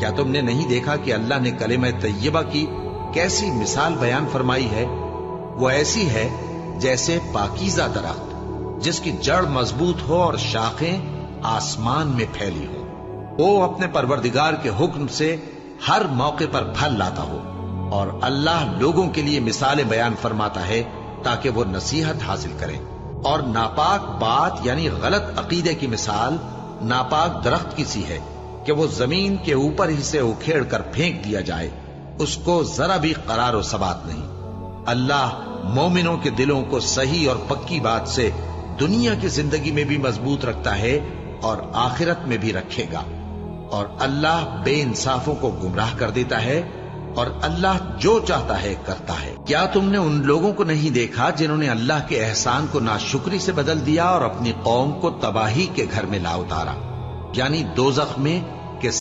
کیا تم نے نہیں دیکھا کہ اللہ نے کلمہ طیبہ کی کیسی مثال بیان فرمائی ہے؟ وہ ایسی ہے جیسے پاکیزہ درخت جس کی جڑ مضبوط ہو اور شاخیں آسمان میں پھیلی ہو، وہ اپنے پروردگار کے حکم سے ہر موقع پر پھل لاتا ہو، اور اللہ لوگوں کے لیے مثالیں بیان فرماتا ہے تاکہ وہ نصیحت حاصل کریں۔ اور ناپاک بات یعنی غلط عقیدے کی مثال ناپاک درخت کی سی ہے کہ وہ زمین کے اوپر ہی سے اکھیڑ کر پھینک دیا جائے، اس کو ذرا بھی قرار و ثبات نہیں۔ اللہ مومنوں کے دلوں کو صحیح اور پکی بات سے دنیا کی زندگی میں بھی مضبوط رکھتا ہے اور آخرت میں بھی رکھے گا، اور اللہ بے انصافوں کو گمراہ کر دیتا ہے، اور اللہ جو چاہتا ہے کرتا ہے۔ کیا تم نے ان لوگوں کو نہیں دیکھا جنہوں نے اللہ کے احسان کو ناشکری سے بدل دیا اور اپنی قوم کو تباہی کے گھر میں لا اتارا، یعنی دوزخ میں